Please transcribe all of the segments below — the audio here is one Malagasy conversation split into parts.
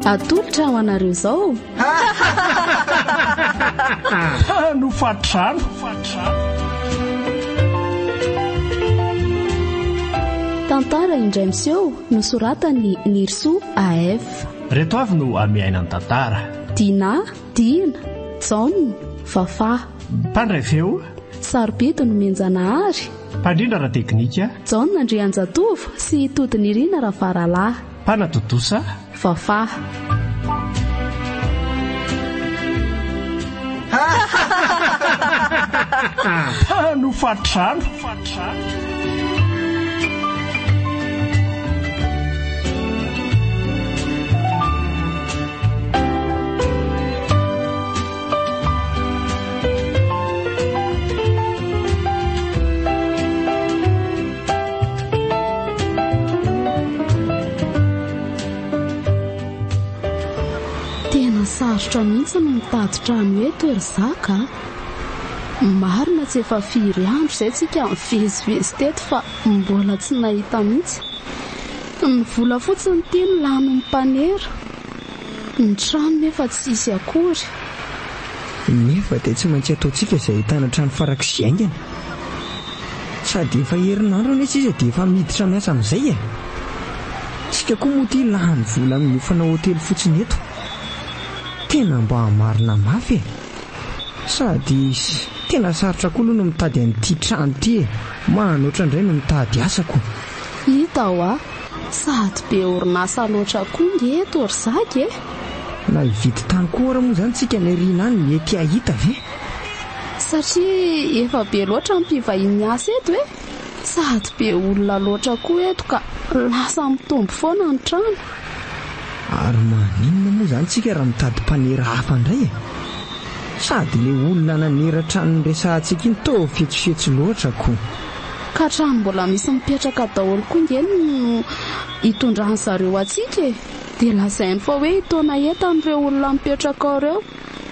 atolotra ho anareo izao HANOFA TRANO. Tantara Indray Miseho nosoratany Nirso AF. Reto avy no amiaina ny tantara. Dina, John, Fafa. Mpandray feo Sarobidy no menjanahary. mpandrindra ara-teknika John Andrianjatovo sy Todiny Irina Ravaralahy. mpanatotosa Fafa. HANOFA TRANO. Tena sarotra mihitsy no mitady trano eto ery zaka. Marina tsy efa firy andro izay tsika mivezivezy teto fa mbola tsy nahita mihitsy. Ny vola fotsiny tiany lano mpanera. Ny trano nefa tsisy akory. Nefa dia tsy maintsy ataontsika izay ahitana trano farak'izay aingana. Sady efa herinandro anie sisa dia efa miditra miasa amin'izay e. Tsika koa moa tia lany vola amin'ny miofana hotely fotsiny eto. Tena mba marina mafy e. Sady tena sarotra koa aloha no mitady an'ity trano ity e. Manoatra indray no mitady asako. Hita ho sady be orinasa loatra koa ngeto ry zaka e. Na hividy tany koa ara moa zany tsika ny riana any mety ahita ve? Satria efa be loatra mpivahiny asa eto e. Sady be olona loatra koa eto ka lasa mitombo foana ny trano. Ary maninona moa zany tsika raha mitady mpanera hafa indray e. Sady le olona nanera trano resahantsika iny toa fetsifetsy loatra koa. Ka trano mbola misy mipetraka daholo koa ngeny no hitondrany zareo atsika e. Dia lazainy fa hoe hitona entan'ireo olona mipetraka ao ireo.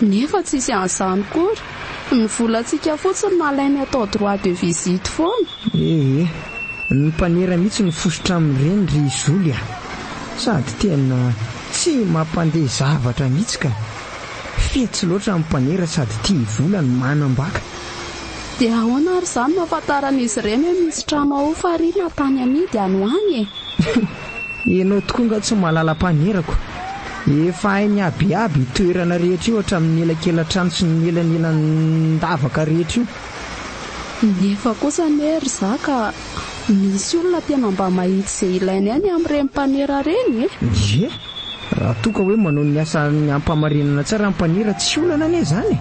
Nefa tsisy an'izany kory. Ny volantsika fotsiny nalainy atao droit de visite foana. Ny mpanera mihitsy ny fosotra amin'ireny ry izoly a. Sady tena tsy mampandeha zavatra mihitsy ka. Fetsy loatra amin'ny mpanera sady tia vola ny manambaka. Dia ahoana ary izany mahafantaran'izy ireny hoe misy trano ao fariana tany amidy any any e. Ianao tokoa nga tsy mahalala mpanerako. Efa hainy abiaby toerana rehetra io hatramin'ny elakelan-trano sy ny elan'elan-davaka rehetra io. Nefa kosa nery zaka misy olona tena mba mahitsy izay ilainy any amin'ireny mpanera reny e. Ie, raha toa ka hoe manao ny asa ny ampamarinana tsara ny mpanera tsy olana anie zany.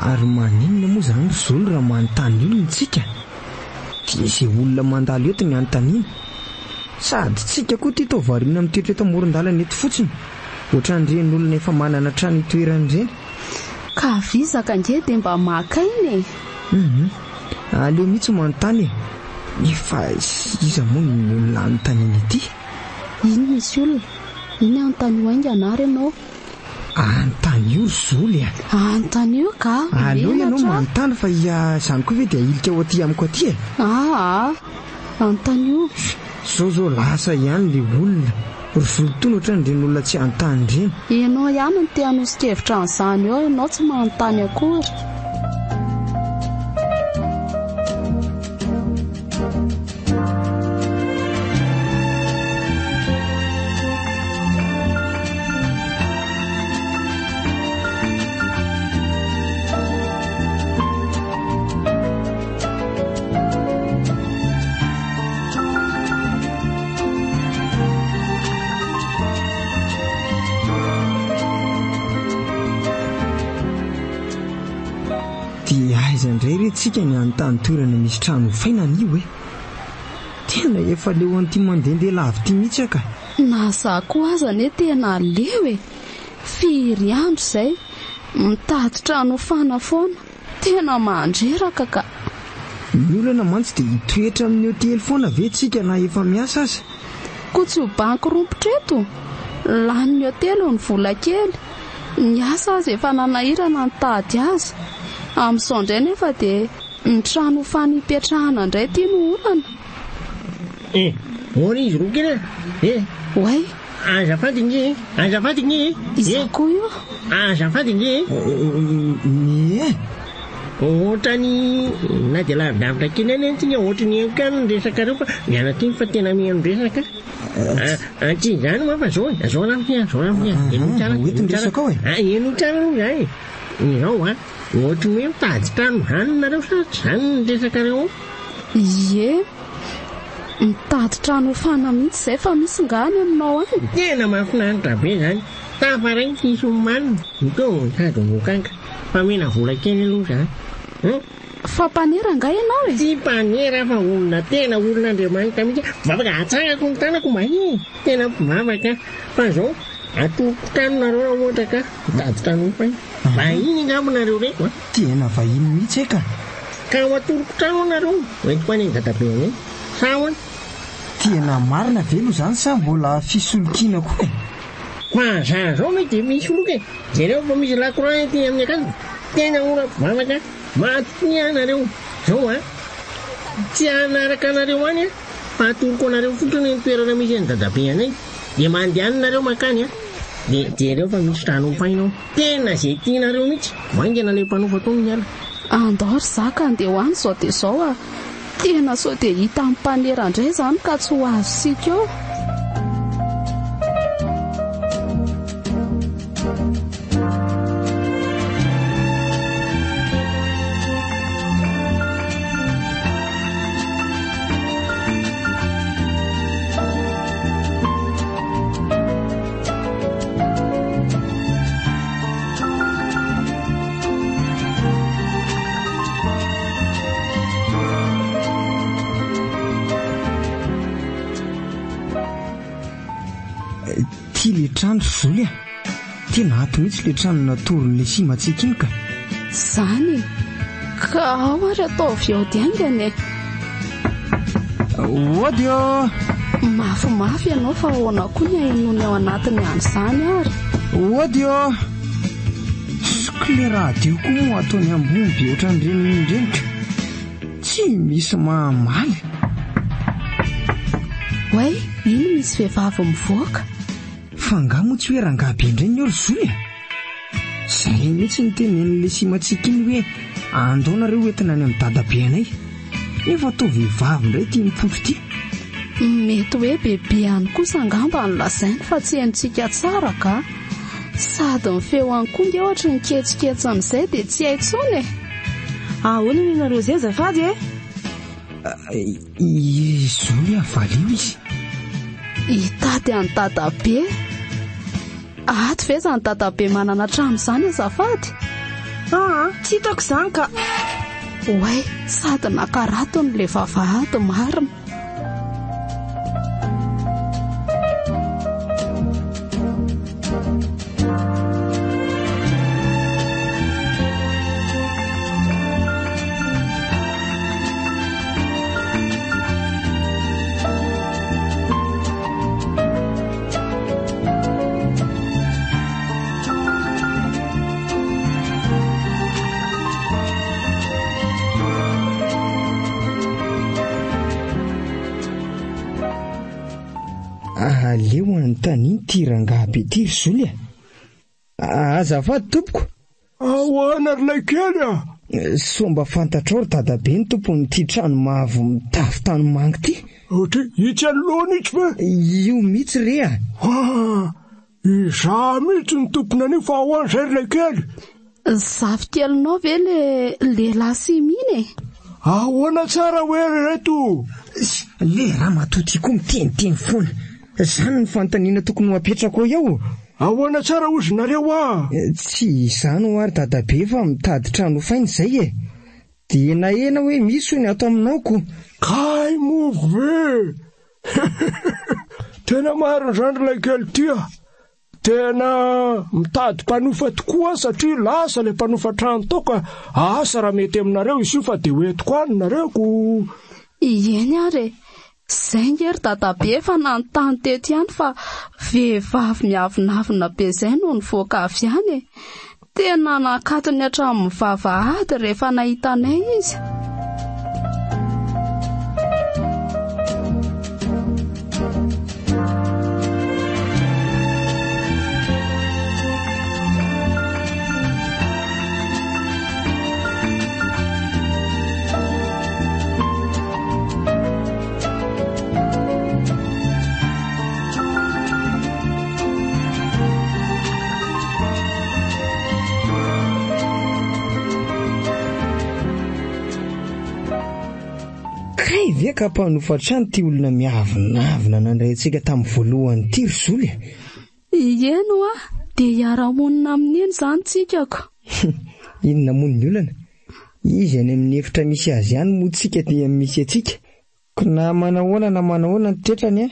Ary maninona moa zany zolo raha manontany io tsika. Dia izay olona mandalo eto ny anontaniana. Sady tsika koa tia tao variana mitoetra eto amoron-dalana eto fotsiny. Ohatran'ireny olona efa manana trano itoeran'ireny. Ka vizaka nge dia mba makainy e. Aleo mihitsy manontany e. Nefa iza moa ny olona anontaniana ity? Ino misy olona? Ino anontany wainga anary ianao? Anontany io zoly a. Anontany io ka? Aleo ianao manontany fa izany koa ve dia ilika ao aty amiko aty e. Anontany io. Zao lasa ihany le olona. Ry volotony ohatran'ireny olona tsy anontany ireny. Ianao ihany ny te hanosika-hevitra an'izany eo, ianao tsy manontany akory. Dia aiza indray rentsika ny anontany toerana misy trano faina an'io e. Tena efa leo an'ity mandehandeha lavy ity mihitsy aka. Na za koa aza ne tena leo e. Firy andro zay mitady trano fana foana, tena mandreraka ka. Ny olana mantsy dia hitoetra amin'ny hotely foana ve tsika na efa miasa aza? Koa tsy ho banky rompotra eto, lanin'ny hotely ny vola kely. Ny asa azy efa nanahirana nitady azy. Amin'izao indray nefa dia ny trano fana hipetrahana indray tia no olana. Ora izy roa kely Way, azafady nge. iza koa io? Azafady nge. Ohatrany na dia lavidavitra kely any antsika ohatrany ankany resaka reo fa miana tiny fa tena mihaino resaka. Tsy izany ma fa zao lafia. Eno tsara aloha zay. Izao ohatry hoe mitady trano zany nareo sa tsy zany ny resaka reo? Ie, mitady trano fana mihitsy zay fa misy ngany aminao any. Tena mahafinaritra be zany. Tafaray tsisy omanina. Mitao sady mokanga. Fa mena vola kely aloha zany. Fa mpanera nga ianao e? Tsy mpanera fa tena olona Andriamanitra mihitsy. Vavaka atsarako ny tanako mahiny. Tena vavaka. Fa zao atoko trano nareo raha ohatra ka mitady trano fa mahiny ngamba nareo reko. Tena vahiny mihitsy eka. Ka ho atoroko trano nareo. Oenty ko any dadabeany sahoana. Tena marina velo zany sa mbola fisolokiana koa e? Fa zao mety misy oloka e. Jereo fa misy lakoran ety amin'ny akanjo. Tena ora vavaka. Maty nareo. Zao tsy hanaraka nareo any fa atoroko anareo fotsiny ny toerana misy any dadabe anay. Dia mandeha nareo makany dia jereo fa misy trano fainao. Tena zay tianareo mihitsy. Vaingana ilay mpanofa tao ny ala. Andao zaka andeha ho any zao dia zao tena sao dia hita amin'ny mpanera indray zany ka tsy ho azo sika eo. Tia le trano zoly tena ato mihitsy le trano natoron'le simantsika iny ka. Zany ka ao ary ataovy ao diangany. Odio mafimafy ianao fa ahoana koa ny ainony ao anatiny an'izany ary. Odio sokle radio koa moa ataony ambony be ohatran'ireny indrenitra tsy misy mahamaly. Way, ino misy vehivavy mivoaka? Fangamo tsy hoe rangabe indray ny olo zoly. Zay mihitsy ny tenen'le simantsika iny hoe andao nareo entina any amin'ny dadabe anay. Nefa tao vehivavy indray tia mipotro ity. Mety hoe bebe any kosa angamba ny lazainy fa tsy haintsika tsara ka. Sady ny feo any koa nge ohatra ny ketsiketsan'izay dia tsy hay tsony. Ahoana ny nareo zay azafady Zoly avalio izy. Hitady any dadabe. Ato ve zany dadabe manana trano zany azafady? Tsy hitako izany ka. Way, sady nakarato ny le vavahady marina. Leo anontany ty rangabe ty ry zoly azafady tompoko. Ahoana rilay kely Somba fantatrao ry dadabe ny tompony ty trano mavo mitafy tany mangy ty. Ohatry itsy anoloana itsy ve? Io mihitsy rea. Iza mihitsy ny tompona anio fa ahoana zay rilay kely? Zafikelynao ve le lehilahy siminy? Ahoana tsara hoe reto? Le raha matoty koa miteniteny foana. Zany ny fanontaniana tokony mapetrako ao. Ahoana tsara ozy nareo Tsy izany ho ary dadabe fa mitady trano fainy zay dia nahena hoe misy ny ato aminaoko. Kay move. Tena marina zany ilay kely tia. Tena mitady mpanofa tokoa satria lasa ilay mpanofa trano toka asa raha mety aminareo izy io fa dia hoentiko any nareko. Eny ary zay ngery dadabe efa nanontany teto ihany fa vehivavy miavinavina be izay no nivoaka avy any. Tena nakatony hatramin'ny vavahady rehefa nahitanay izy. Ka mpanofa trano ty olona miavinavina nandrayntsika tamin'ny voalohany ty ry Zoly. Eno dia hiara-monina amin'iny zany tsikako. Inona moniny olana? Izy any amin'ny efitra misy azy ihany moa tsika dia misy atsika. Ko na manahoana na manahoana ny toetrany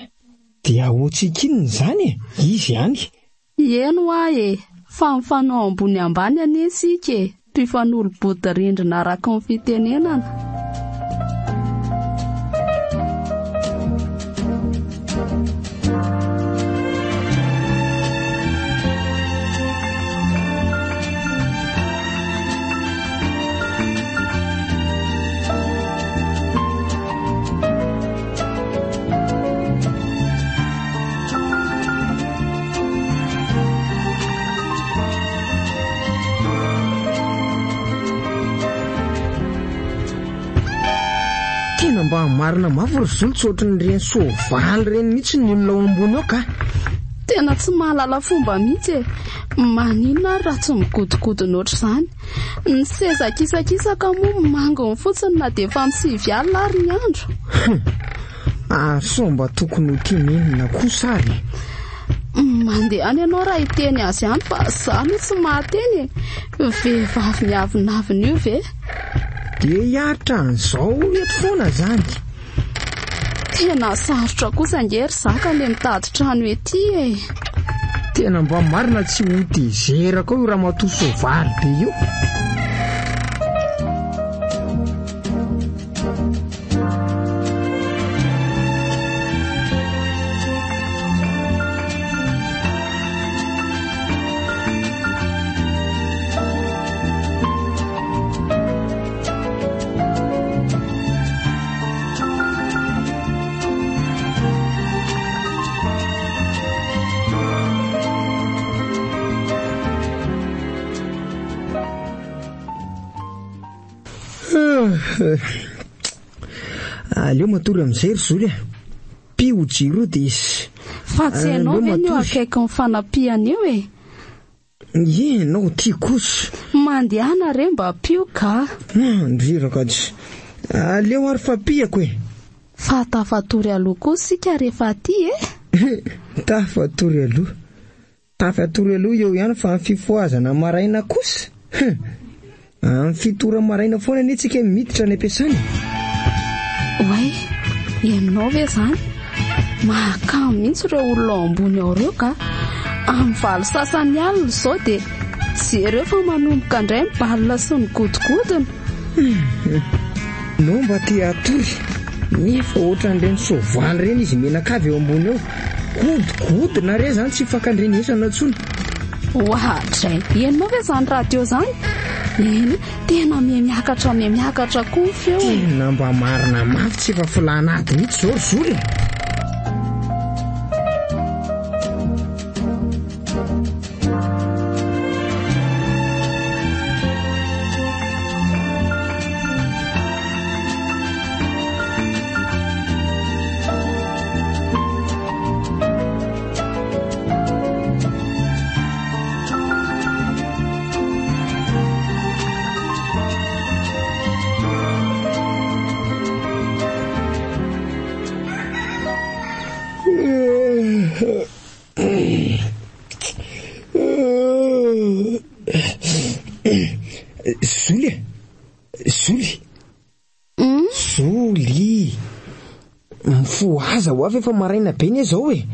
dia ahotsika inona zany izy ihany. Eno fa mifanao ambony ambany anesika toy fanolobody rindrina araka ny fitenenana. Mba marina mafy ry Zoly tsotriny reny soavaly reny mihitsy ny olona ambony ao ka. Tena tsy mahalala fomba mihitsy maninona raha tsy migodingodina oatra izany. Ny seza kisakisaka moa mangony fotsiny na dia efa misivy alina ary ny andro. So mba tokony ho tinenina kosa ary. Mandeha any ianao raha hiteny azy ihany fa izany tsy mahateny. Vehivavy miavinavina io ve? Dia hiaritra an'izao eto foana zany. Tena sarotra kosa ngery zaka le mitady trano ety. Tena mba marina tsy ho tezeraka io raha matoa soavaly be io. Aleo matory amin'izay ry Zoly. Pio jiro dia izy. Fa tsy ianao ve ny akaiky ny fanapiana io Ianao ty kosa. Mandehana re mba pio ka. Ndriraka tsy. Aleo ary fa piako Fa tafatory aloha kosa sika rehefa ty Tafatory aloha. Tafatory aloha eo ihany fa amin'ny fifoazana maraina kosa. Amin'ny fitora maraina foana anetsika miditra ny ampiasana. Way, ianao ve zany? Mahakamo mihitsy ireo olona ambony ao ireo ka. Amin'ny valo sasany alina izao dia jereo fa manomboka indray ny balina sy ny godigodina. No mba te atory. Nefa ohatran'ireny soavaly ireny izy menakavy eo ambony eo. Godigodina re zany tsy fakandrenesana intsony. Ohatray, ianao ve zany radio zany? Eny, tena miakatra koa feo. Tena mba marina mafy tsy efa filana aty mihitsy izao Zoly. Mifoaza ho avy efa maraina be ny zao e.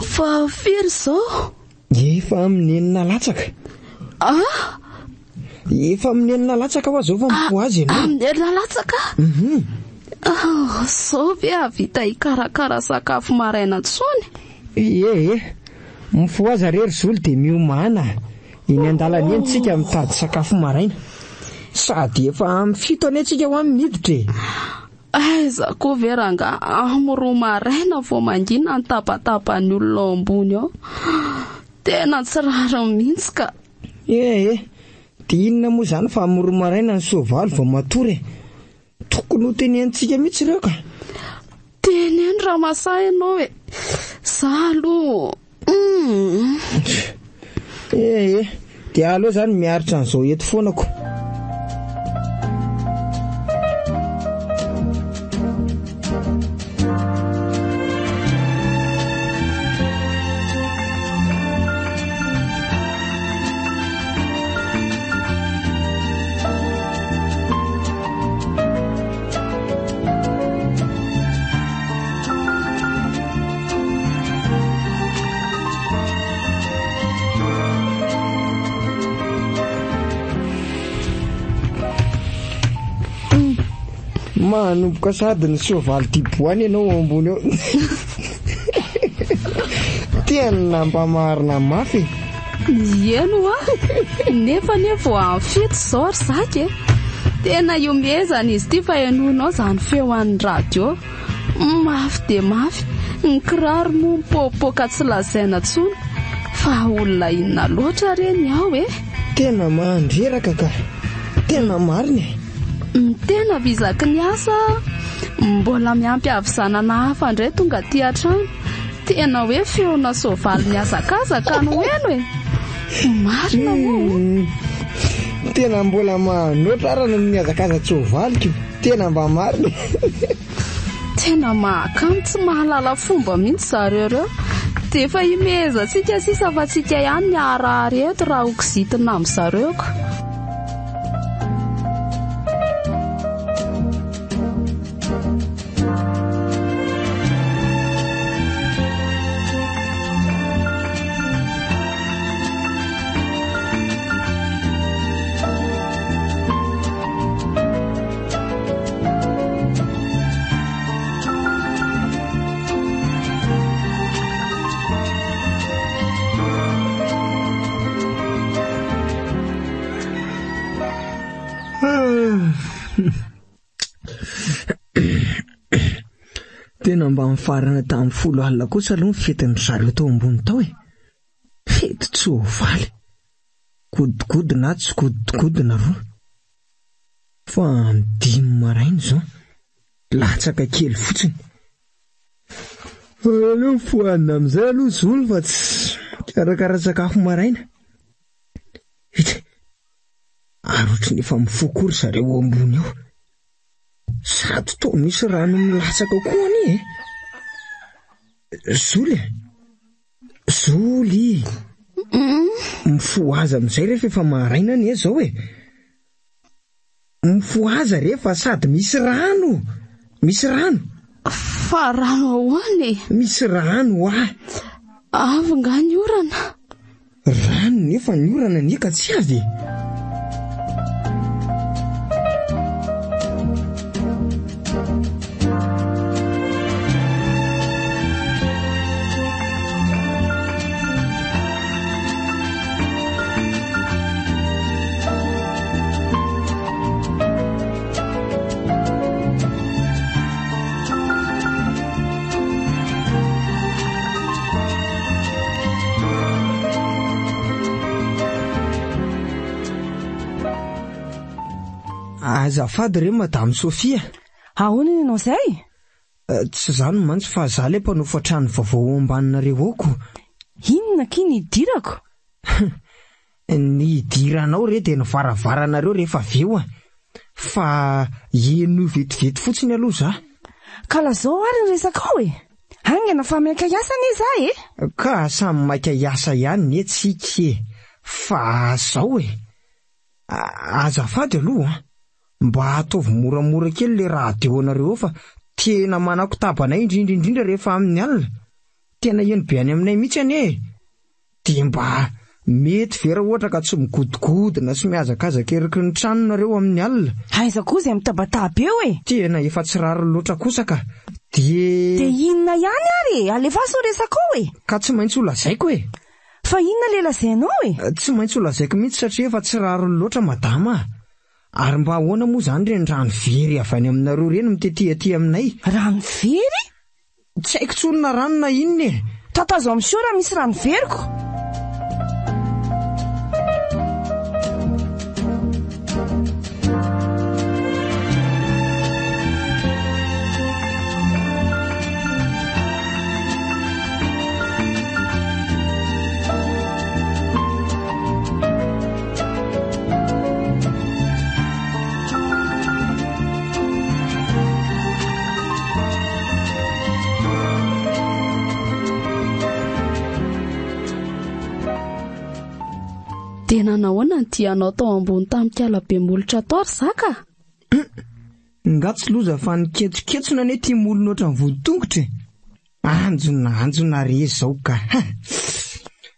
Fa firy zao? Efa amin'ny 9 latsaka. Efa amin'ny 9 latsaka ho zao fa mifoaza ianao. Amin'ny 9 latsaka? Zao ve avita hikarakara sakafo maraina tsony? Mifoaza rery zolo de miomana. Iny an-dalana eny tsika mitady sakafo maraina. Sady efa amin'ny 7 ane tsika ho amin'ny miditra. Aiza koa veranga amro maraina vao mangina ny tapatapan'ny olona ao ambony ao. Tena tsy rara mihitsy ka. Dia inona moa zany fa amro maraina ny soavaly vao matory. Tokony ho tenentsika mihitsy ireo ka. Teneno raha masahy ianao e. Zalo. Dia aleo zany miaritra an'izao eto foanako. Manomboka sady ny soavaly tiboany ianao ambony ao. Tena mba marina mafy. Ieno nefa vao amin'ny 7 zao ry zaka e. Tena io mezana izy ty fa ianonao zany feo an'ny radio. Mafy de mafy. Ny kiraro moa mipopoka tsy lazaina tsony. Fa olona inona loatra reny ao e. Tena mandreraka ka. Tena marina. Tena vizaky ny asa. Mbola miampy avizanana hafa indray tonga ty an-trano. Tena hoe feona soavaly miazakazaka no eno e. Marina moa. Tena mbola manoatra arana ny miazakaza soavaly. Tena mba marina. Tena mahakamo tsy mahalala fomba mihitsy zareo reo. Dia efa imeza tsika sisa fa tsika ihany ny arahary eto raha okizitina amin'ny zareo ka. Tena mba mifarana tamin'ny 10 alina kosa aloha ny fetin'ny zareo tao ambony tao e. Fety tsoavaly. Godigodina tsy godigodina roa. Fa 5 maraina zao. Latsaka kely fotsiny. Aleo foanina amin'izay aloha zolo fa tsy karakara sakafo maraina. Arotry nefa mifokory zareo ambony ao. Sady to misy rano milatsaka koa ani e. Zoly. Mifoaza amin'izay rehefa efa maraina ni zao e. Mifoaza rehefa sady misy rano. Fa rano ahoany? Misy rano Avy nga ny orana. Rano nefa ny orana ni ka tsy avy. Azafady re Madame Sofia. Ahoana ianao zay? Tsy zany mantsy fa za le mpanofa trano vaovao ambaninareo ako. Inona kiny idirako? Ny idiranao re de nivaravaranareo rehefa aveo fa eno vetivety fotsiny aloha za. Ka lazao ary ny resaka ao e. Angana fa maika iasa ne za e. Ka samy maika iasa ihany ne tsika fa zao e. Azafady aloha mba ataovy moramora kely le radio anareo fa tena manako tabanay indrindra rehefa amin'ny alina. Tena eny be any aminay mihitsy ane. Dia mba mety vera ohatra ka tsy migodigodina sy mihazakazaka eriky ny tranonareo amin'ny alina. Aiza koa izay mitabataba eo e. Tena efa tsy rary loatra kosa ka. Dia inona ihany ary? Alefaso resaka ao e. Ka tsy maintsy ho lazaiko e. Fa inona le lazainao e? Tsy maintsy ho lazaiko mihitsy satria efa tsy rary loatra madama. Ary mba ahoana moa zany reny rano very avy any aminareo reny mitety aminay? Rano very? Tsy haiko tsonona rano na inona e. Tatazo amin'ny sio raha misy rano veriko. Tena nahoana ny tianao tao ambony tamikala be molotra tao ry zaka? Ngatsy loza fa niketsoketsona ane tia molona oatra ny vodin-tongotra. Anjona rezy zao ka.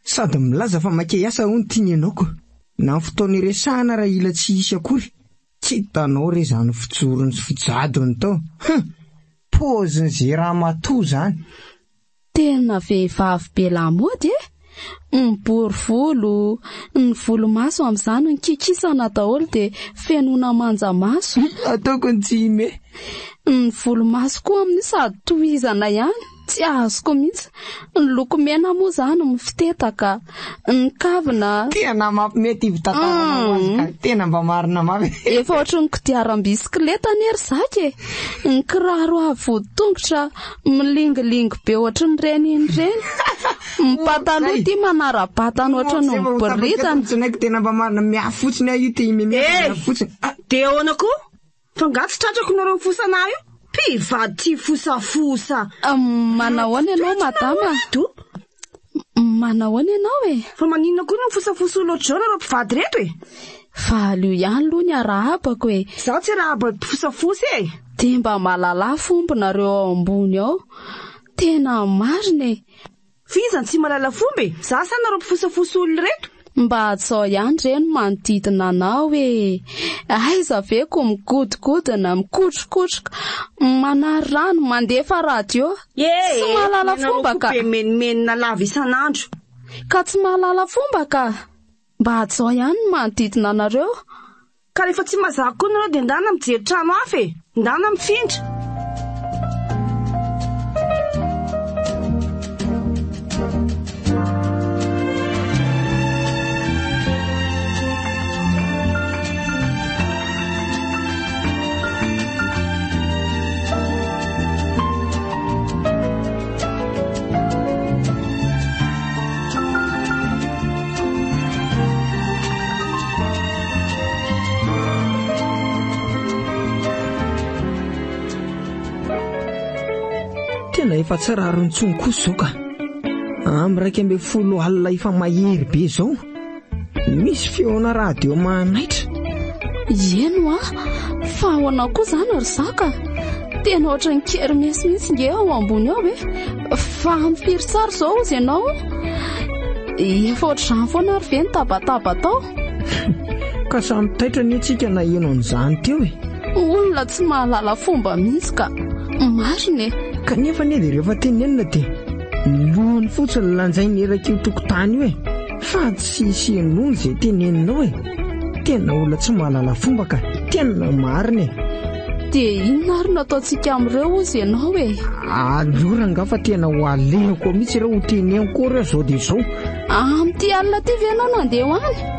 Sady milaza fa make asa ho ny tiany ianaoko. Na ny fotoana iresahana raha ila tsy hisy akory. Tsy hitanao re zany fijorony sy fijadony tao. Poziny zay raha matoa zany. Tena vehivavy be lamody e. Ny bory volo, ny volomaso amin'izany ny kikisana daholo dia fenona manja-maso. Ataoko ny tsy ime. Ny volomaso koa amin'ny sady tohizana ihany, tsy azoko mihitsy. Ny loko mena moa zany mifitetaka, ny kavina. Tena mampimety ivy-tantarana azy ka. Tena mba marina mavy. Efa ohatry ny kodiaram-bisikileta nery zaka e. Ny kiraro avo vodi-tongotra milingilingy be ohatry ny reny. Pataloha ty manara-batana ohatry ny miboridana. Tsinaiky tena mba marina miafotsiny io ty miafotsiny. Dia ahoana koa? Fa ngatsy tratrako nareo fosana io? Mpivady ty fosafosa. Manahoana ianao madama? Manahoana ianao e? Fa maninona koa ny fosafosa loatra zao nareo mpivady reto e? Fa alio ihany aloha ny arahabako e. Zaho tsy rahaba fosafosa e. Dia mba mahalala fomba nareo ao ambony ao. Tena marina e. Fizany tsy malala fomba e. Za sa nareo mpifosafosa olona reto? Mba atsao ihany reny manodidina anao e. Aiza ve ko migodigodina, mikotrokotroka, manary rano, mandefa radio. Tsy mahalala fomba ka. Be menimenina lava isan'andro. Ka tsy mahalala fomba ka. Mba atsao ihany manodidina anareo. Ka rehefa tsy mazaka koa nareo dia ndana mijery trano hafa e. Ndana mifindra. Tena efa tsy rary ny tsony kosa zao ka. Amin'ny 12 alina efa mahery be zao. Misy feona radio manaitra. Eno fa ahoana koa zany ry zaka? Tena ohatry ny kerimesy mihitsy nge ao ambony ao e. Fa mifiry tsara zao ozy ianao. Efa ohatr'izany foana ary ve ny tabataba tao? Ka samy taitra ny antsika na eno an'izany teo e. Olona tsy mahalala fomba mihitsy ka. Marina e. Kanefa ne dia rehefa tenenina dia lohany fotsiny lanjainy eraky io tokotany io e. Fa tsy sianony izay teneninao e. Tena olona tsy mahalala fomba ka. Tena marina e. Dia inona ary nataontsika amin'ireo ozy ianao e? Alora nga fa tena ho alehako mihitsy ireo ho teneniko ireo zao dia zao. Amin'ity alina ty ve ianao nandeha ho any?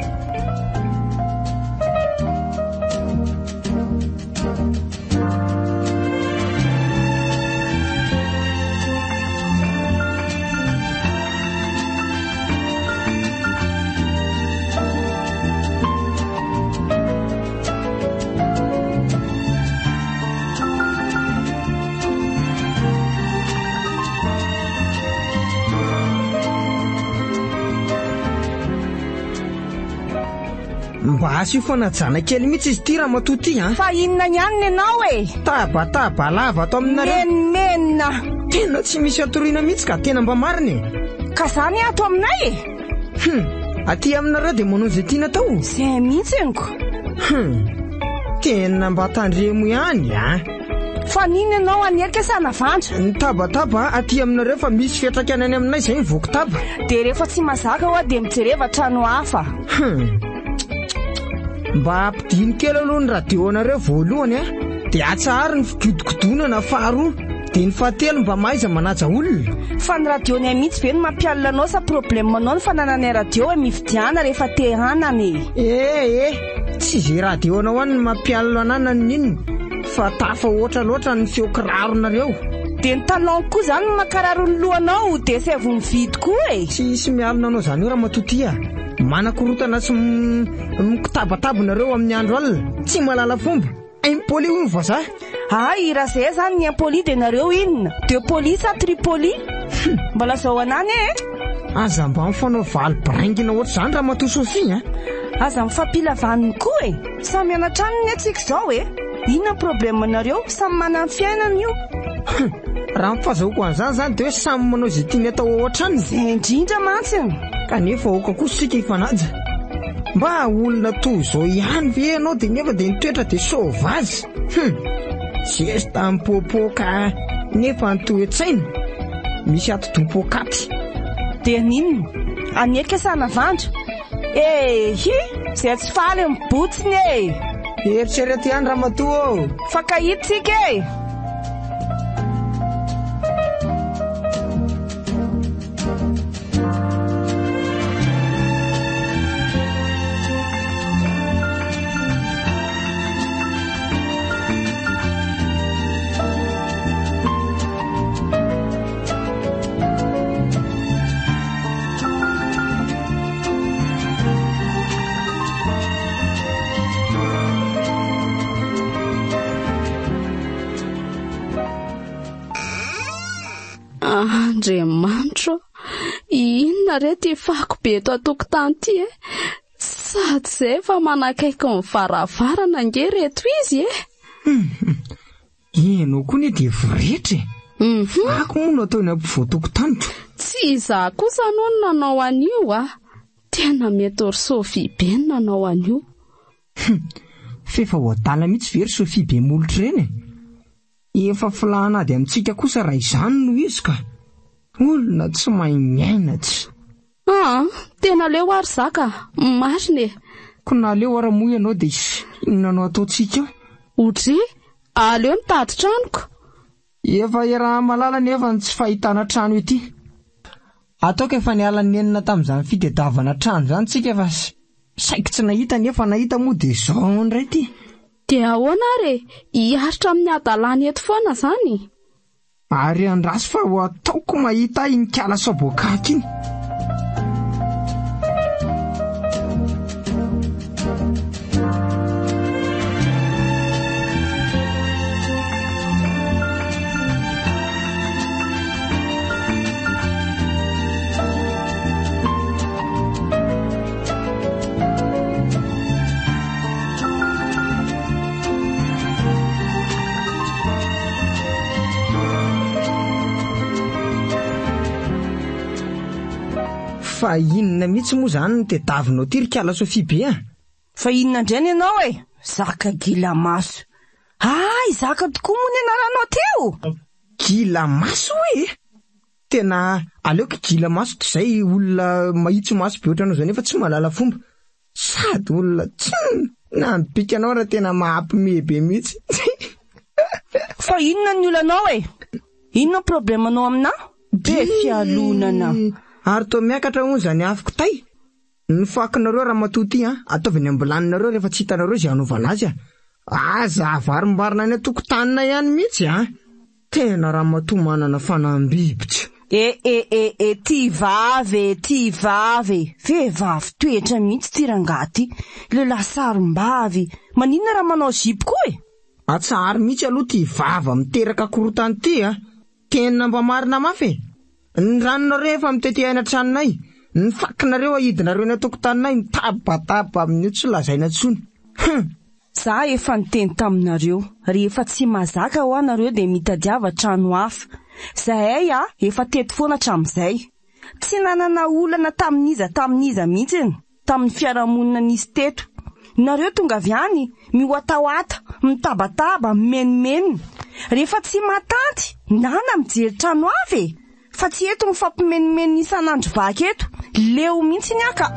gasy io fanajana kely mihitsy izy ty raha matoty fa inona ihany ianao tabataba lava ato aminareo menmenina tena tsy misy atoriana mihitsy ka tena mba mariny ka zany ato aminay aty aminareo dia manao izay tiana tao zay mihitsy eniko tena mba tandremo ihany fa nina ianao anerika sanavandra ny tabataba aty aminareo fa misy fiatrakanany aminay izay mivoko taba dia rehefa tsy mazaka hoa dia mijereva trano hafa mba ampidiny kely aloha ny radio anareo voalohany dia atsahary ny fikodinkodonana faharoa dia ny fahatelo mba maiza manaja olona fa ny radionay mihitsy be no mampialina anao sa problemanao ny fanananay radio hoe mividiana rehefa te hanany tsy izay radio anao any ny mampialina ananany iny fa tafa ohatra loatra ny feokiraronareo dia ny talon koa zany ny makararo ny lohanao dia sy avo mividy koa tsy mialina anao zany io raha matotia manakorotana sy mikitabatabonareo amin'ny andro alina tsy malala fomba impoli io ny voaza raha zay zany ny impoli dia nareo inona de poli sa tripoli mbola zao anany aza mba mifanao valy braingina ohatra zany raha mato Sofia aza mifampilavaniny koa samy anatranony atsika zao inona problemanareo samy manana fiainana io raha mifazahoko an'izany zany dia hoe samy manao izay tiany atao ohatrany zay indrindra mantsiny kanefa oka kosa sika ifanaja mba olona toy izao ihany ve ianao dia nefa dia nitoetra dia sovazy zesta mipopoka nefa nitoetsaina misy atodopokaty dia ninona anerika sanavandra zay tsy faly mibotsiny eritserety ihany raha matoa fa kahitsika Andriamanitra inona re ty fako be eto atokotany ty sady zay fa manakaiky ny varavarana nge reto izy ianao koa ne dia voretra fako moa no ataony ampivoatokotanitro tsy izaho kosa no nanao an'io tena mety ory Sofia be no nanao an'io fefa voadala mihitsy very Sofia be molotra reny efa filahanady amintsika kosa raha izany no izy ka olona tsy mahay miaina tsy tena leo ary zaka mariny ko naleo ara-moa ianao dia inona no ataontsika otry aleo nitady tranoko efa raha malala nefa ny tsy fahitana trano ity ataoko efa nialany enina tamin'izany fitadiavana trano zany tsika efa saiko tsy nahita nefa nahita moa dia izao ndray ty dia ahoana re hiaritra amin'ny adalany eto foana zany ary andrasy fa ho ataoko mahita iny kala sabokaka iny fa inona mihitsy moa zany ny tediavinao ty ry kala Sofia be fa inona indray ny ianao zaka gila maso zaka tokoa moa ny anaranao teo gila maso tena aleoko gila maso zay olona mahitso maso be ohatranao zany nefa tsy malala fomba sady olona nampika anao raha tena mahampimebe mihitsy fa inona ny olanao inona problemanao amina be fialonana ary to miakatra hono zany afiko tay ny fakinareo raha matoty ataovany ambolaninareo rehefa tsy hitanareo izay hanaovana azy aza avarimbarina any atokotanina ihany mihitsy tena raha matoa manana fanambibotra ty vavy vehivavy toetra mihitsy ty rangaty le lasarim-bavy maninona raha manao zipo koa atsahary mihitsy aloha ty vava miteraka korotany ty tena mba marina mafy ny ranonareo efa mitete aina tranonay Ny fakinareo ahidinareo eny an-tokotaninay mitabataba amin'io tsy lazaina tsony. Za efa niteny taminareo, rehefa tsy mazaka ho anareo dia mitadiava trano hafa. Zahay efa teto foana hatramin'izay. Tsy nanana olana tamin'iza mihitsy tamin'ny fiarahamonina nisy teto. Nareo tonga avy any miwataota, mitabataba, mimenimeny. Rehefa tsy matanty, nana mijery trano hafa fa tsy eto mifampimenimeny isan'andro vaky eto. Leo mihitsy ny aka.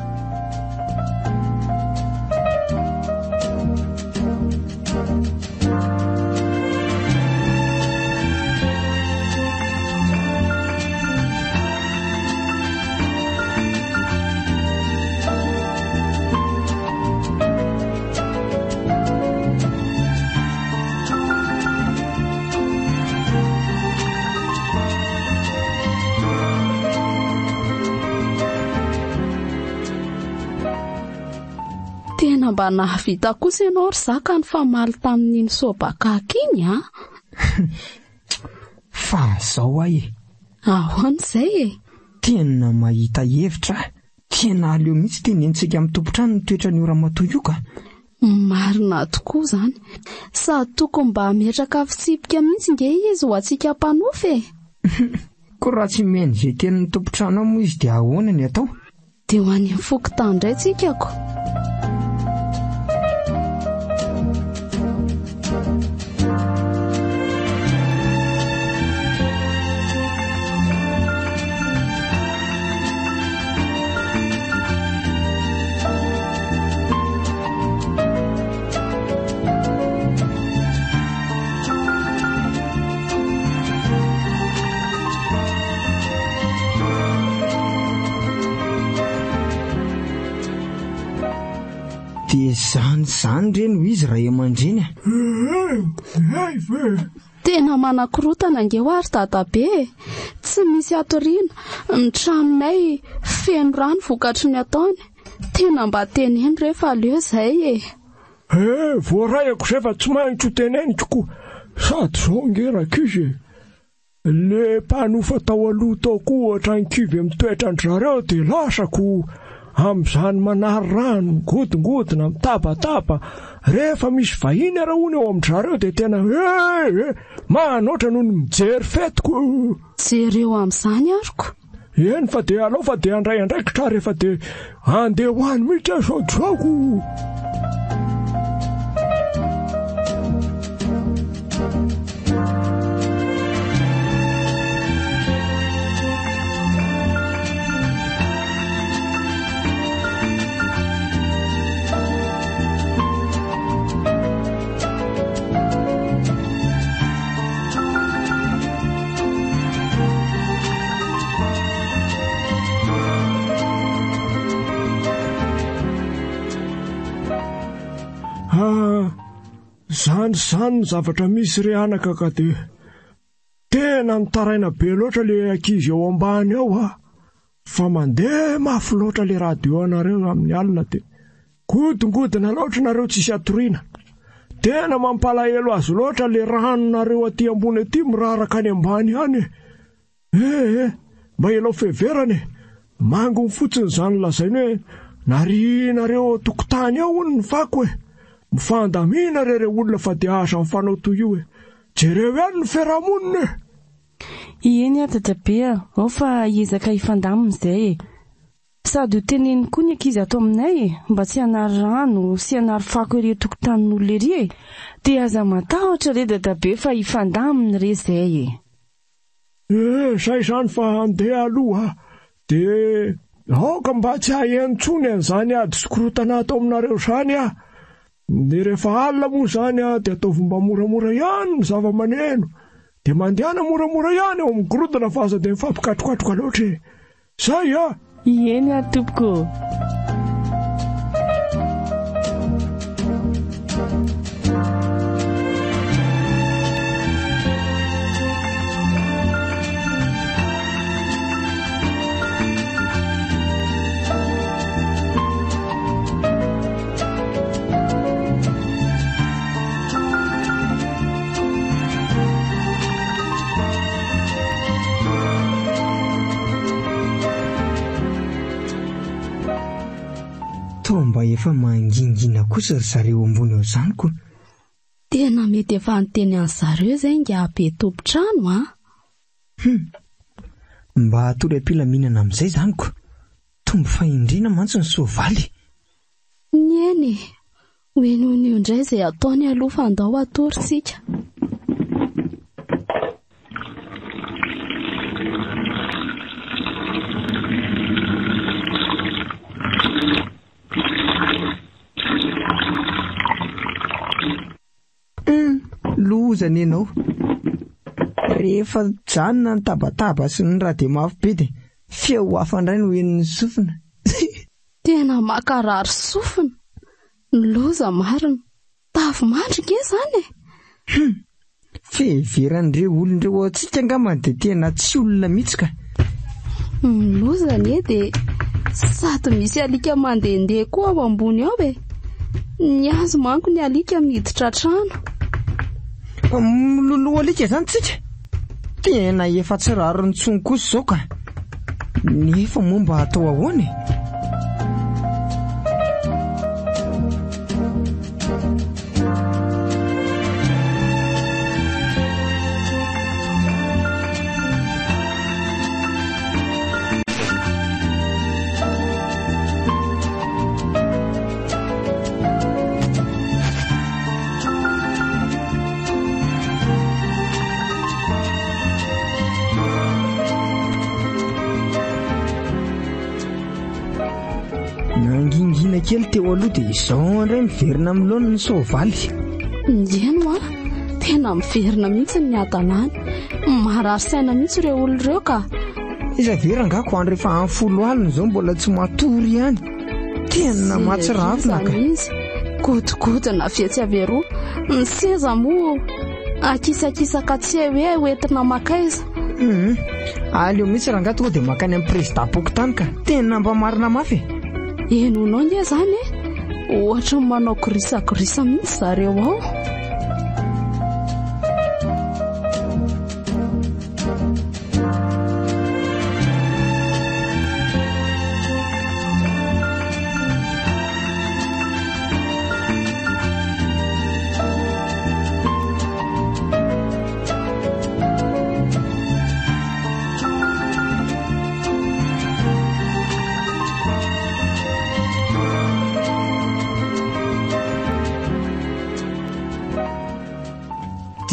Tena mba nahavita kosa ianao ry zaka ny famaly tamin'iny sobakaka iny Fa zao ahy. Ahoana izay Tena mahita hevitra. Tena aleo mihitsy tenentsika amin'ny tompotrano ny toetra ny ora matoy io ka. Marina tokoa zany. Sady tokony mba metraka fitsipika mihitsy nge izy ho antsika mpanofa Ko raha tsy meny izay tenin'ny tompotrano moa izy dia ahoana ny atao? Dia ho any amin'ny fokotany indray tsikako. Dia zany reny ho izy raha aman-dreny. Tena manakorotana nge ho ary dadabe. Tsy misy atoriana. Ny tranonay feno rano vokatry ny ataony. Tena mba teneny rehefa aleo izay voarayako rehefa tsy maintsy ho teneniko koa. Sady zao nge rakizy le mpanofa tao aloha tao koa ohatra ny kivy amin'ny toetrandrareo dia lasako amin'izany manary rano godingodina mitabataba. Rehefa misy vahiny arahony eo amin'izareo dia tena manoatra noho ny mijery fetiko. Jereo amin'izany ariko. Eny fa dia alao fa dia andray andraikitra rehefa dia andeha ho any mihitsy azoako. Zany zavatra misy rehanaka ka dia tena mitaraina be loatra le ankizy ao ambany ao fa mandeha mafy loatra le radio anareo amin'ny alina dia godingodina loatra nareo tsisy atoriana. Tena mampalahelo azy loatra le ranonareo aty ambony aty miraraka any ambany any. Mba elao feverany mangony fotsiny zany lazainy hoe narianareo tokotany ao ny fako mifandamina rere olona fa dia aza mifanao toy io jereo ihany ny fiarahamonina. Eny dadabe ao fa hiezaka hifandamina izay sady ho teneny koa ny ankizy ato aminay mba tsy hanary rano sy hanary fako ireo tokotanin'olona ery dia aza matahotra re dadabe fa hifandamina re izay zay zany fa andeha aloha dia aoka mba tsy hahentsony an'izany ady sikorotana ato aminareo zany dia rehefa alina moa zany dia ataovy mba moramora ihany ny zava-maneno dia mandehana moramora ihany eo amin'ny gorodona fa aza dia mifampikatrokatroka loatra zay eny tompoko. efa mangingina kosa ry zareo ambony ao izany koa. Tena mety efa niteny an zareo izay nga be tompotrano a. Mba hatory am-pilaminana amin'izay izany koa. Tombo fahindriana mantsy ny soavaly. Nieny, hoe noho io indray izay ataony aloha fa andao atorisika. Lozany ianao. Rehefa janona ny tabataba sy ny raha dia mafy be dia feo hafa indray no eniny sofina. Tena makarary sofina. Loza marina. Tavy mandrika izany e. Feheveran'ireo olon'ireo antsika angambany dia tena tsy olona mihitsy ka. Lozany dia sady misy alika mandehandeha koa ao ambony ao e. Ny azo manko ny alika miditra trano. Miloloha alika izany tsika. Tena efa tsy rariny tsony kosa izao ka. Nefa momba atao ahoana e? Nangingina kely teo aloha dia izao indray miverina amin'ny laona ny soavaly. Ndieno a, tena miverina mihitsy ny adalany. Marary saina mihitsy ireo olon'ireo ka. Iza verangako andro efa amin'ny 10 alina izao mbola tsy matory ihany. Tena mahatsirafina ka. Godgodona vetsy averoa. Ny seza moa akisakisaka tsy hoe hoentina makaiza. Aleo mihitsy rangahy tonga dia makany amin'ny président pokotany ka. Tena mba marina mafy. Enonao nge izany e. Ohatra manao grisagorisa mihitsy zareo ao.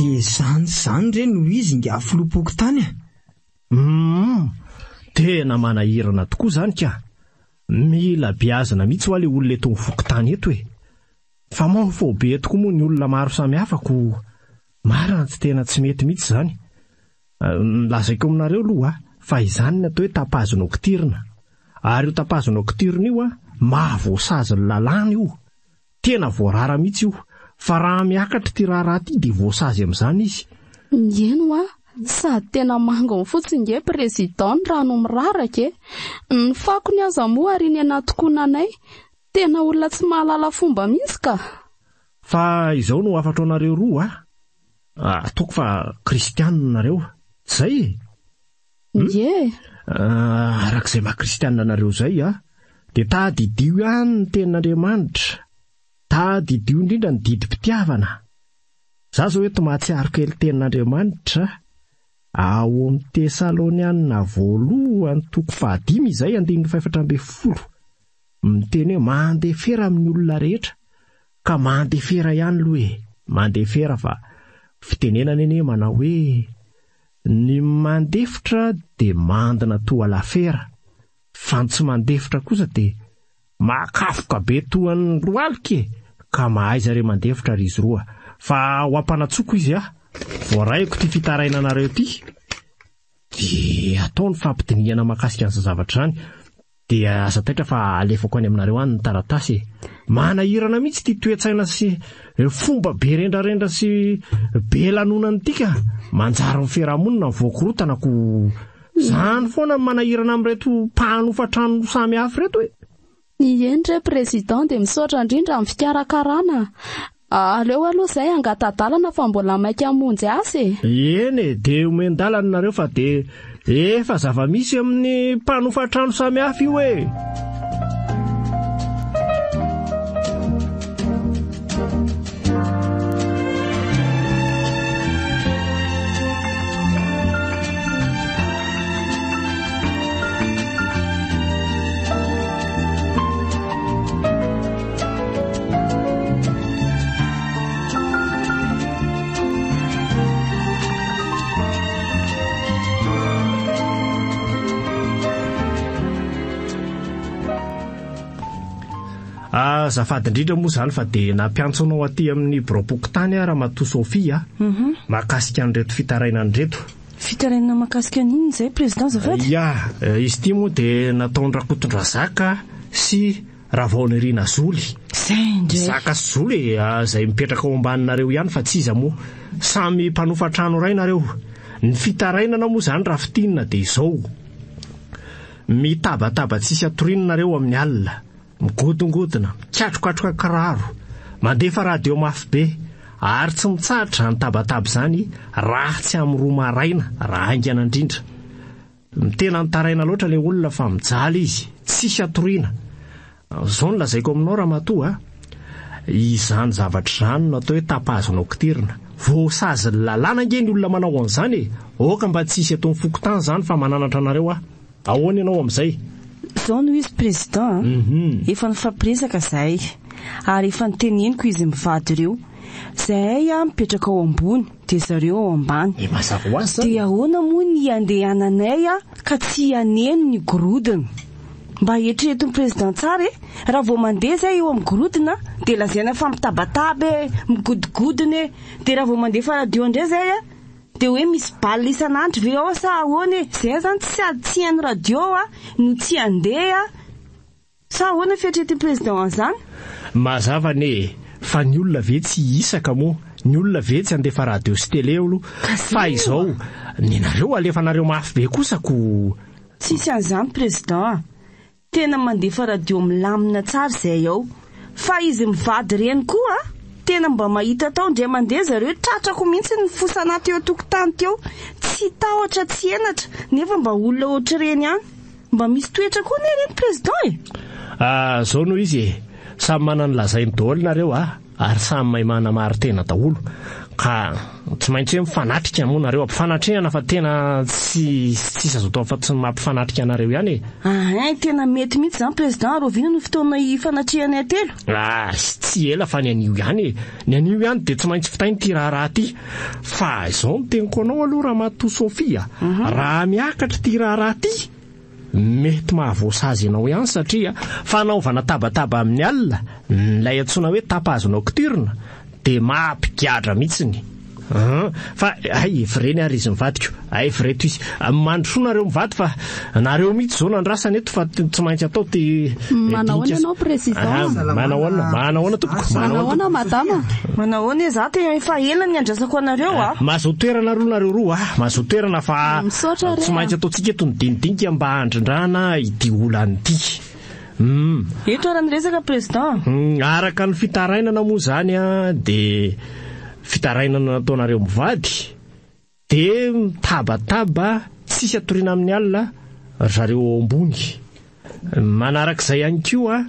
Dia zany re no izy nga afilopoko tany a. Tena manahirana tokoa izany ka. Mila biazana mihitsy ho ilay olona eto mifoky tany eto e. Fa mahafo be tokoa moa ny olona maro samihafa ko marina tsy tena tsy mety mihitsy izany. Lazaiko aminareo aloha fa izany natao hoe tapazo nocturne. Ary io tapazo nocturne io mahavoasazy ny lalàna io. Tena voarara mihitsy io. Fa raha miakatra ty raharaha ty dia voasazy amin'izany izy. Eno a, sady tena mangony fotsiny nge président raha no miraraka e. Ny fako ny aza moa ary ny anatokonanay. Tena olona tsy mahalala fomba mihitsy ka. Fa izao no afatra anareo roa ataoko fa kristianina nareo. Zay e. Ye. Arak'izay maha-kristianina nareo zay dia tadidio ihany ny tenin'Andriamanitra. Tadidio indrindra ny didim-pitiavana. Za zao eto mahatsiaro kely tenin'Andriamanitra. Ao amin'ny Tesalonianina 2:5 izay 4:12. Miteny hoe mandefera amin'ny olona rehetra. Ka mandefera ihany aloha e. Mandefera fa fitenenana ene manao hoe ny mandefitra dia mandina toa lafera. Fa tsy mandefitra kosa dia makafoka be toan'ny roalika e. Ka mahay zareo mandefitra ry izy roa. Fa ho ampanatsoko izy voaraiko ty fitarainanareo ty. Dia ataony fampidinihana makasika an'izay zavatra izany. Dia asa taitra fa alefako any aminareo any ny taratasy. Manahirana mihitsy ty toetsaina sy fomba be rendrarendra sy be lanonany ty ka. Manjary ny fiarahamonina ny voakorotana ko izany foana manahirana amin'ireto mpanofa trano samy hafa reto e. Iendre président dia misaotra indrindra amin'ny fikarakarana. Aleo aloha izay angatadalana fa mbola maika hamonjy asy e. Eny dia omendalana nareo fa dia efa zava-misy amin'ny mpanofa trano samy hafa io e. azafady indrindra moa zany fa dia nampiantsonao aty amin'ny bropokotany raha matoa Sofia mahakasika an'ireto fitaraina an'ireto. Fitaraina mahakasika an'inona izay président zafady? Izy ity moa dia nataon-drakotondrazaka sy ravaonirina zoly. Zaka sy zoly izay mipetraka ao ambaninareo ihany fa tsy iza moa. Samy mpanofa trano iray nareo. Ny fitarainana moa zany raha fitinina dia izao. Mitabataba tsisy atorinanareo amin'ny alina, migodongodona, mikatrokatroka kiraro, mandefa radio mafy be, ary tsy mitsahatra ny tabataba izany raha tsy amin'ny roa maraina, raha aingana indrindra. Tena nitaraina loatra ilay olona fa mijaly izy, tsisy atorina. Izao no lazaiko aminao raha matoa, izany zavatra izany natao hoe tapazonao kitirina. Voasazy lalàna nge ny olona manao an'izany e. Oka mba tsisy atao mifokotany izany fa mananatra anareo ahoana ianao amin'izay? Izao no izy président efa nifampiresaka izay ary efa niteneniko izy mivady ireo. Zahay mipetraka ao ambony dia zareo ao ambany. Mazava ho azy dia ahoana moa ny andehananay ka tsy haneno ny gorodona? Mba eritreretin'ny président tsara raha vao mandeha zay eo amin'ny gorodona dia lazaina fa mitabataba migodigodona dia raha vao mandefa radio indray zay dia hoe misy baly isan'andro ve ao sa ahoana zay zany tsy hainy radio no tsy handeha sa ahoana fieritreretin'ny président an'izany? Mazava ne fa ny olona ve tsy isaka moa, ny olona ve tsy handefa radio sy télé olo fa izao ninareo alefanareo mafy be kosako. Tsisy an'izany président, tena mandefa radio milamina tsara zay ao fa izy mivady reny koa tena mba mahita tao ndray mandeha zareo tratrako mihitsy ny fosana teo tokotany teo, tsy tahotra tsy enatra nefa mba olona ohatry reny ihany, mba misy toetra koa ne reny président zao no izy samy manana lazainy daholo nareo ary samy mahay manamary tena daholo ka tsy maintsy hoe mifanatrika moa nareo, ampifanatrehana fa tena tsy azo atao fa tsy mampifanatrika anareo ihany tena mety mihitsy zany président rovina no fotoana ifanatrihanay telo. Tsy ela fa ny anio ihany ny anio ihany dia tsy maintsy fitainy ty raharaha ty fa izao no teniko anao aloha raha matoa Sofia raha miakatra ty raharaha ty mety mahavoasazy ianao ihany satria fanaovana tabataba amin'ny alina nilay antsoina hoe tapazonao kitirina dia mampigadra mihitsiny fa efireny ary izy mivadiko efireto izy mandrosoa nareo mivady fa nareo mihitsy zao nandrasana eto fa tsy maintsy atao ty manahoana ianao président? Manahoana tompoko? Manahoana madama? Manahoana za te efa ela ny andrasako anareo mahazo toerana roa nareo roa mahazo toerana fa tsy maintsy ataontsika eto ny dinidinika mba handrindrana ity olany ity. Eto ara ny resaka président araka ny fitarainana moa zany dia fitarainana nataonareo mivady dia mitabataba tsisy atoriana amin'ny alina zareo ambony. Manarak'izay ihany koa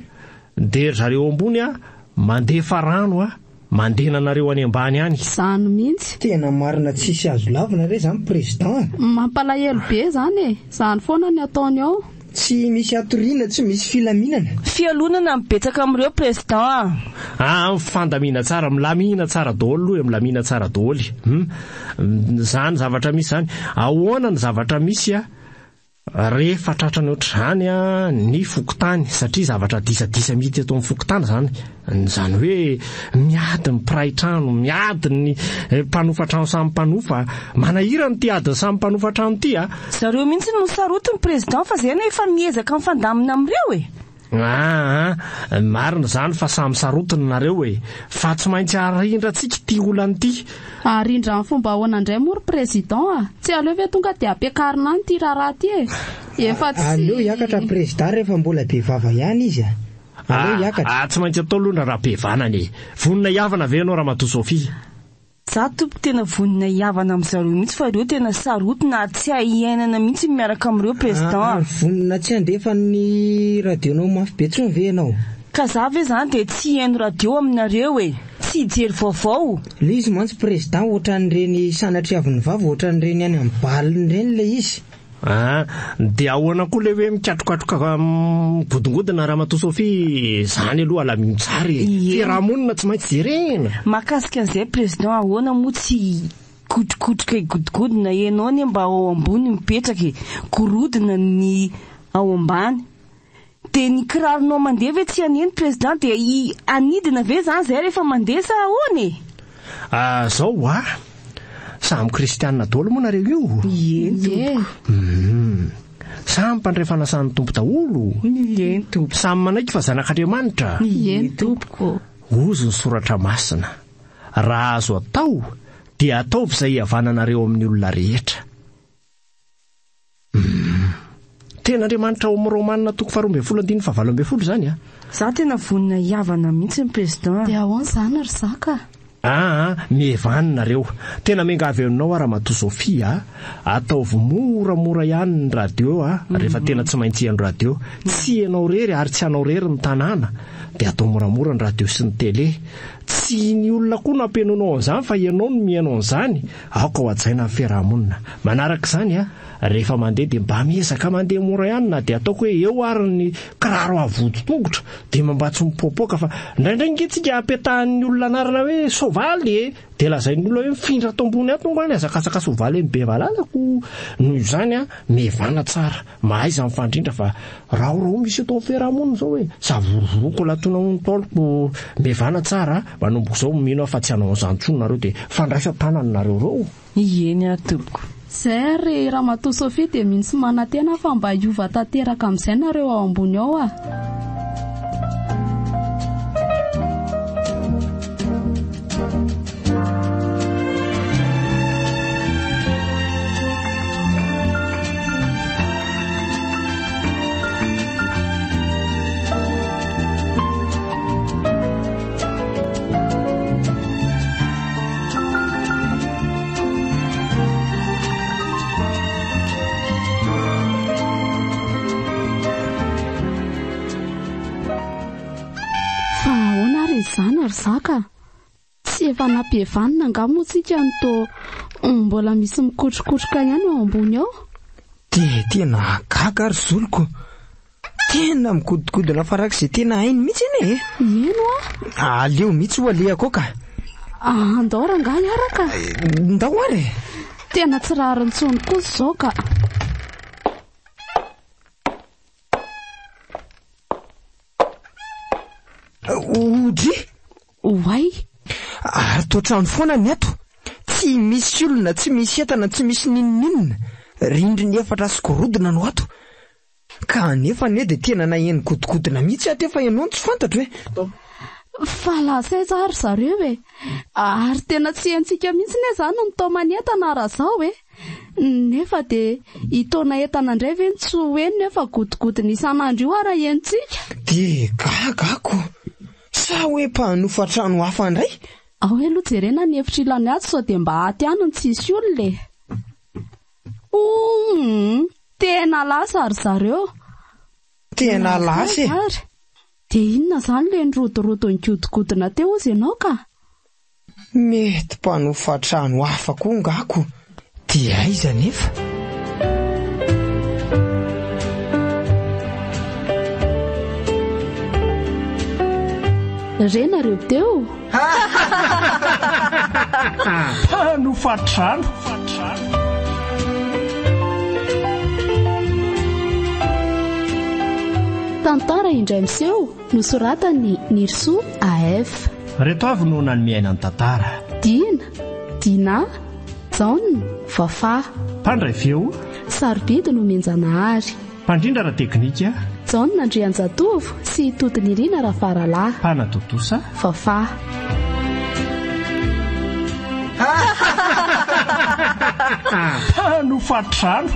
dia zareo ambony mandefa rano mandena nareo any ambany any. Izany mihitsy tena marina tsisy azo lavina re zany président mampalahelo be zany izany foana ny ataony ao. Tsy misy atoriana, tsy misy filaminana. Fialonana mibetsaka amin'ireo président. Fandamina tsara, milamina tsara daholo aloha, milamina tsara daholo. Zany zavatra misy zany. Ahoana ny zavatra misy rehefa tratrany ohatr'izany ny fokotany satria zavatra disadisa mihitsy eto amin'ny fokotany zany hoe miady ny mpiray trano, miady ny mpanofa trano samy mpanofa, manahira ny ty adiny samy mpanofa trano ty zareo mihitsy no sarotiny président fa zay efa miezaka mifandamina amin'ireo marina zany fa samy sarotiny nareo fa tsy maintsy arindrantsika ty olany ty. Arindra amin'ny fomba ahoana indray moa ry président tsy aleo ve tonga dia ampiakarina any ty raharaha ty efa tsy aleo hiakatra président rehefa mbola be vava ihany izy aleo hiakatra tsy maintsy atao aloha raha be vanany vonina hiavana ve ianao raha matoa Sofia? Za tompo tena vonina hiavana amin'izareo mihitsy fa ireo tena sarotina ary tsy hahiainana mihitsy miaraka amin'ireo président. Vonina tsy handefa ny radionao mafy be tsony ve ianao? Ka za ve zany dia tsy haino radio aminareo tsy hijery vaovao. Le izy mantsy président ohatran'ireny sanatriavin'ny vava ohatran'ireny any amin'ny baliny ireny le izy. Dia ahoana koa le hoe mikatrokatroka godongodona raha matoa Sofia zany aloha alamino tsara fiarahamonina tsy maintsy jerena. Mahakasika an'izay président ahoana moa tsy kotrokotroka godongodona ianao ny mba ao ambony mipetraka gorodona ny ao ambany dia ny kiraronao mandeha ve tsy aneny président dia anidina ve zany zay rehefa mandeha sa ahoana e? Zao samy kristianina daholo moa nareo io. Samy mpandray fanasan'ny tompo daholo. Samy manaiky fa zanak'Andriamanitra. Tompoko. Ozy ny soratra masina, raha azo atao dia ataovy izay havananareo amin'ny olona rehetra. Ten'Andriamanitra ao amin'ny Romanina 12:12 zany Za tena vonina hiavana mihitsy ny président. Dia ahoana zany ry zaka? Mihevanareo. Tena miangavy aminao Ramatoa Sofia, ataovy moramora ihany ny radio rehefa tena tsy maintsy hihaino radio. Tsy ianao rery ary tsy anao rery ny tanàna, dia atao moramora ny radio sy ny télé. Tsy ny olona koa nampiainonao an'izany fa ianao no mihaino an'izany. Aoka ho ajaina amin'ny fiarahamonina. Manaraka izany rehefa mandeha dia mba miezaka mandeha mora ihany, na dia ataoko hoe eo ary ny kiraro avodo-tongotra dia mambatsy mipoapoaka, fa indraindray ngeitsika apetahan'ny olona anarana hoe sovaly dia lazain'ny olona hoe mifindra ato ambony ato ngany azakazaka sovaly mibe valalako. Noho izany mihevana tsara, mahaiza mifandrindra, fa raha misy atao fiarahamonina zao hoe zavorovoko latona ny taoloko, mihevana tsara manomboka izao mino fa tsy hanao an'izany intsony nareo dia fandraisa tanana nareo reo. Eny tompoko. Zay ry Ramatoa Sofia dia mihintsy manantena fa mba hiova tanteraka amin'izay nareo ao ambony ao zany ry zaka, tsy efa nampihevanina angamotsika ny to mbola misy mikotrokotroka ihany ao ambony ao. Dia tena gaga ary zoloko, tena migodigodina farak'izay tena hainy mihitsy iny Ino aleo mihitsy ho aleako ka. Andao rangahy araka. Ndao ary. Tena tsy rarintsony kosa zao ka. Odry Wai ary toatrano foana ny ato, tsy misy olona, tsy misy entana, tsy misy ninninina, rindriny efatra sy gorodona no ato. Ka nefa ne dia tena naheno godigodina mihitsy ato efa ianao tsy fantatra fa lasay tsara zareo ary tena tsy haintsika mihitsy ne zany ny tao manentana raha zao nefa dia itona entana indray ve tsy hoeno nefa godigodina isan'andro io ara hentsika. Dia gagako, sa hoe mpanofa trano hafa indray? Ao aloha jerena ny hevitra ilany ato sao dia mba aty any ny tsisy olona tena lasa ry zareo. Tena lasa dia inona zany le nyrotoroto ny godigodina teo izy ianao ka? Mety mpanofa trano hafa koa ngako. Dia aiza nefa? Renareo teo mpanofa trano. Tantara Indray Miseho nosoratany Nirso AF. Reto avy no nanimiaina ny tantara. Dina Jaune Vafa. Mpandray feo Sarobidy no menjanahary. Mpandrindrara teknika Jaune Nandrianjatovo sy Totiny Irina Rafaralahy. Mpanatotosa Vafa. mpanofa trano.